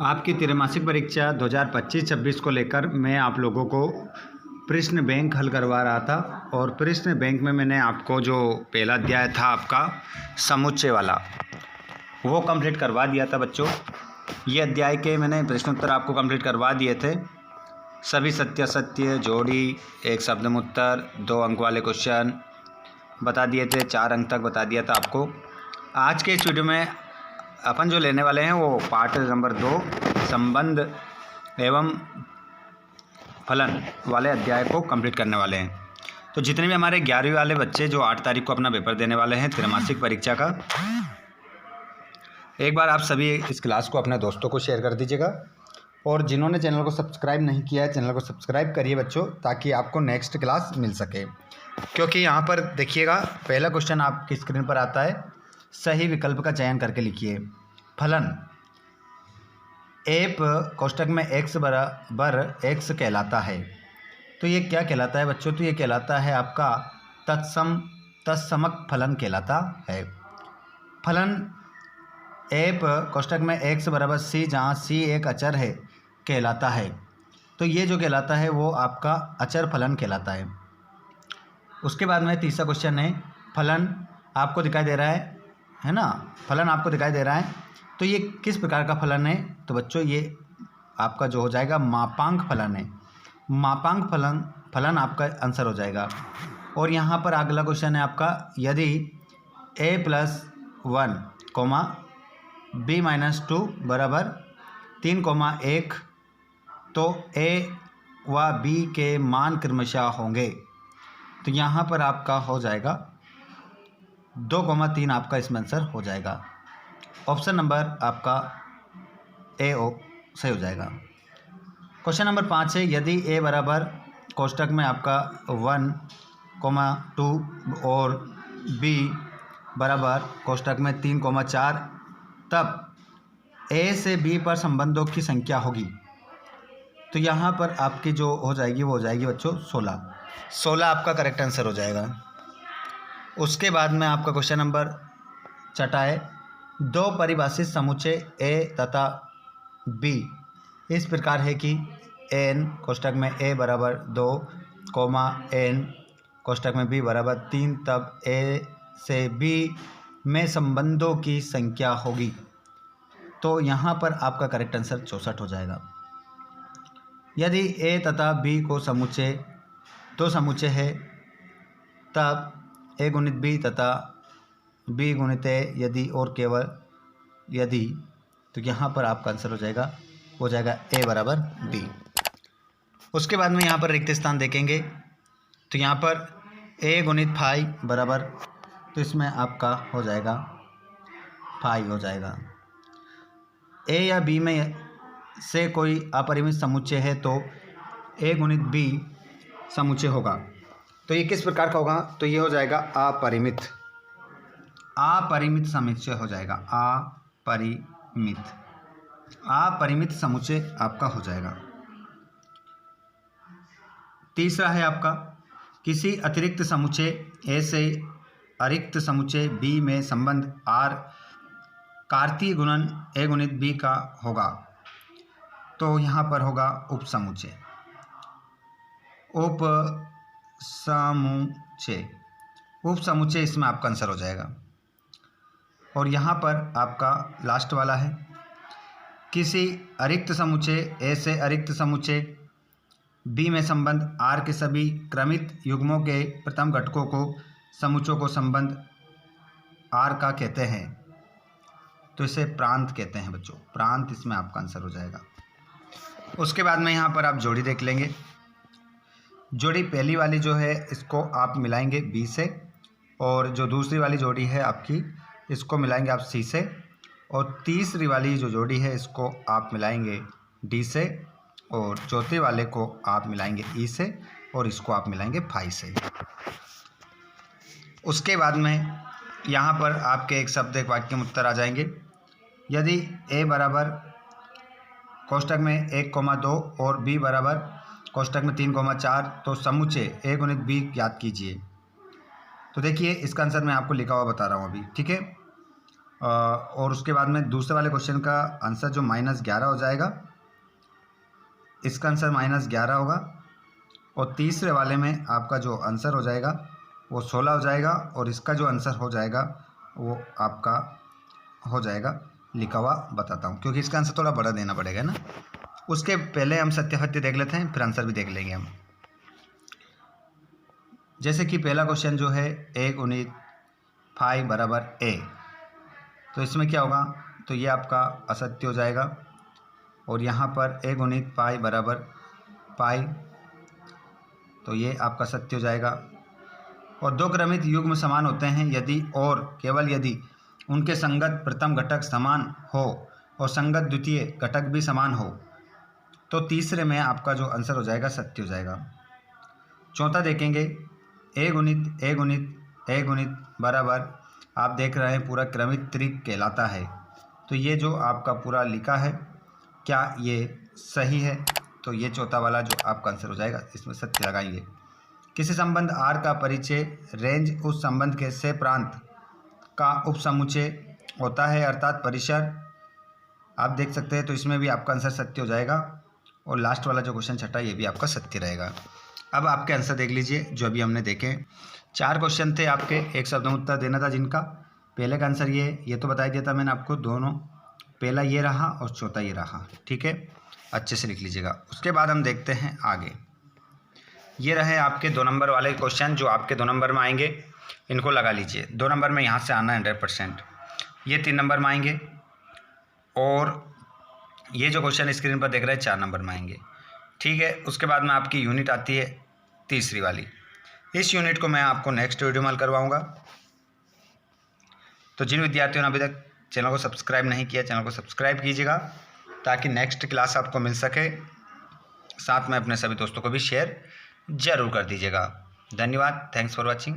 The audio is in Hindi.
आपकी त्रैमासिक परीक्षा 2025-26 को लेकर मैं आप लोगों को प्रश्न बैंक हल करवा रहा था और प्रश्न बैंक में मैंने आपको जो पहला अध्याय था आपका समुच्चय वाला वो कंप्लीट करवा दिया था बच्चों। ये अध्याय के मैंने प्रश्नोत्तर आपको कंप्लीट करवा दिए थे। सभी सत्य असत्य, जोड़ी, एक शब्द उत्तर, 2 अंक वाले क्वेश्चन बता दिए थे, 4 अंक तक बता दिया था आपको। आज के इस वीडियो में अपन जो लेने वाले हैं वो पाठ नंबर 2 संबंध एवं फलन वाले अध्याय को कंप्लीट करने वाले हैं। तो जितने भी हमारे 11वीं वाले बच्चे जो 8 तारीख को अपना पेपर देने वाले हैं त्रैमासिक परीक्षा का, एक बार आप सभी इस क्लास को अपने दोस्तों को शेयर कर दीजिएगा और जिन्होंने चैनल को सब्सक्राइब नहीं किया है चैनल को सब्सक्राइब करिए बच्चों, ताकि आपको नेक्स्ट क्लास मिल सके। क्योंकि यहाँ पर देखिएगा पहला क्वेश्चन आपकी स्क्रीन पर आता है, सही विकल्प का चयन करके लिखिए। फलन एप कोष्टक में x बराबर x कहलाता है। तो ये क्या कहलाता है बच्चों? तो ये कहलाता है आपका तत्समक फलन कहलाता है। फलन एप कोष्टक में x बराबर c, जहाँ c एक अचर है, कहलाता है। तो ये जो कहलाता है वो आपका अचर फलन कहलाता है। उसके बाद में तीसरा क्वेश्चन है, फलन आपको दिखाई दे रहा है ना, फलन आपको दिखाई दे रहा है, तो ये किस प्रकार का फलन है? तो बच्चों ये आपका जो हो जाएगा मापांक फलन है। मापांक फलन आपका आंसर हो जाएगा। और यहाँ पर अगला क्वेश्चन है आपका, यदि a+1, b-2 बराबर 3,1 तो a व b के मान क्रमशः होंगे। तो यहाँ पर आपका हो जाएगा 2,3 आपका इसमें आंसर हो जाएगा। ऑप्शन नंबर आपका ए सही हो जाएगा। क्वेश्चन नंबर 5 है, यदि a बराबर कोष्टक में आपका 1,2 और b बराबर कोष्टक में 3,4, तब a से b पर संबंधों की संख्या होगी। तो यहाँ पर आपकी जो हो जाएगी वो हो जाएगी बच्चों 16 आपका करेक्ट आंसर हो जाएगा। उसके बाद में आपका क्वेश्चन नंबर 6 है, 2 परिभाषित समुच्चय a तथा b इस प्रकार है कि n कोष्टक में a बराबर 2, n कोष्टक में b बराबर 3, तब a से b में संबंधों की संख्या होगी। तो यहाँ पर आपका करेक्ट आंसर 64 हो जाएगा। यदि a तथा b को समुच्चय 2 समुच्चय है, तब a गुणित b तथा b गुणित a यदि और केवल यदि, तो यहाँ पर आपका आंसर हो जाएगा a बराबर b। उसके बाद में यहाँ पर रिक्त स्थान देखेंगे तो यहाँ पर a गुणित फाई बराबर, तो इसमें आपका हो जाएगा फाई हो जाएगा। a या b में से कोई अपरिमित समुच्चय है तो a गुणित b समुच्चय होगा। तो ये किस प्रकार का होगा? तो ये हो जाएगा अपरिमित समुच्चय हो जाएगा। अपरिमित समुच्चय आपका हो जाएगा। तीसरा है आपका, किसी अतिरिक्त समुच्चय a से अरिक्त समुच्चय b में संबंध r कार्तीय गुणन a गुणित b का होगा। तो यहाँ पर होगा उपसमुच्चय इसमें आपका आंसर हो जाएगा। और यहाँ पर आपका लास्ट वाला है, किसी अरिक्त समुच्चय a से अरिक्त समुच्चय b में संबंध r के सभी क्रमित युग्मों के प्रथम घटकों को समुच्चयों को संबंध r का कहते हैं। तो इसे प्रांत कहते हैं बच्चों, प्रांत इसमें आपका आंसर हो जाएगा। उसके बाद में यहाँ पर आप जोड़ी देख लेंगे। जोड़ी पहली वाली जो है इसको आप मिलाएंगे b से, और जो दूसरी वाली जोड़ी है आपकी इसको मिलाएंगे आप c से, और तीसरी वाली जो जोड़ी है इसको आप मिलाएंगे d से, और चौथे वाले को आप मिलाएंगे e से, और इसको आप मिलाएंगे फाई से। उसके बाद में यहाँ पर आपके एक शब्द एक वाक्य में उत्तर आ जाएंगे। यदि a बराबर कोष्टक में 1,2 और b बराबर कोष्टक में 3,4 तो समुच्चय a गुणित b याद कीजिए। तो देखिए इसका आंसर मैं आपको लिखा हुआ बता रहा हूँ अभी, ठीक है। और उसके बाद में दूसरे वाले क्वेश्चन का आंसर जो -11 हो जाएगा, इसका आंसर -11 होगा। और तीसरे वाले में आपका जो आंसर हो जाएगा वो 16 हो जाएगा, और इसका जो आंसर हो जाएगा वो आपका हो जाएगा लिखा हुआ बताता हूँ, क्योंकि इसका आंसर थोड़ा बड़ा देना पड़ेगा ना। उसके पहले हम सत्यासत्य देख लेते हैं, फिर आंसर भी देख लेंगे हम। जैसे कि पहला क्वेश्चन जो है a × फाई बराबर a, तो इसमें क्या होगा, तो ये आपका असत्य हो जाएगा। और यहाँ पर a × पाई बराबर पाई, तो ये आपका सत्य हो जाएगा। और दो क्रमित युग्म समान होते हैं यदि और केवल यदि उनके संगत प्रथम घटक समान हो और संगत द्वितीय घटक भी समान हो, तो तीसरे में आपका जो आंसर हो जाएगा सत्य हो जाएगा। चौथा देखेंगे a × बराबर, आप देख रहे हैं पूरा क्रमित त्रिक कहलाता है। तो ये जो आपका पूरा लिखा है, क्या ये सही है? तो ये चौथा वाला जो आपका आंसर हो जाएगा, इसमें सत्य लगाएंगे। किसी संबंध R का परिचय रेंज उस संबंध के से प्रांत का उपसमुच्चय होता है, अर्थात परिसर, आप देख सकते हैं। तो इसमें भी आपका आंसर सत्य हो जाएगा। और लास्ट वाला जो क्वेश्चन छठा, ये भी आपका सत्य रहेगा। अब आपके आंसर देख लीजिए जो अभी हमने देखे। 4 क्वेश्चन थे आपके, एक शब्द में उत्तर देना था जिनका। पहले का आंसर ये तो बता दिया था मैंने आपको, दोनों, पहला ये रहा और चौथा ये रहा, ठीक है, अच्छे से लिख लीजिएगा। उसके बाद हम देखते हैं आगे। ये रहे आपके 2 नंबर वाले क्वेश्चन जो आपके 2 नंबर में आएंगे, इनको लगा लीजिए। 2 नंबर में यहाँ से आना 100%। ये 3 नंबर में आएंगे, और ये जो क्वेश्चन स्क्रीन पर देख रहे हैं 4 नंबर में आएंगे, ठीक है। उसके बाद में आपकी यूनिट आती है तीसरी वाली। इस यूनिट को मैं आपको नेक्स्ट वीडियो में हल करवाऊँगा। तो जिन विद्यार्थियों ने अभी तक चैनल को सब्सक्राइब नहीं किया, चैनल को सब्सक्राइब कीजिएगा ताकि नेक्स्ट क्लास आपको मिल सके। साथ में अपने सभी दोस्तों को भी शेयर ज़रूर कर दीजिएगा। धन्यवाद, थैंक्स फॉर वॉचिंग।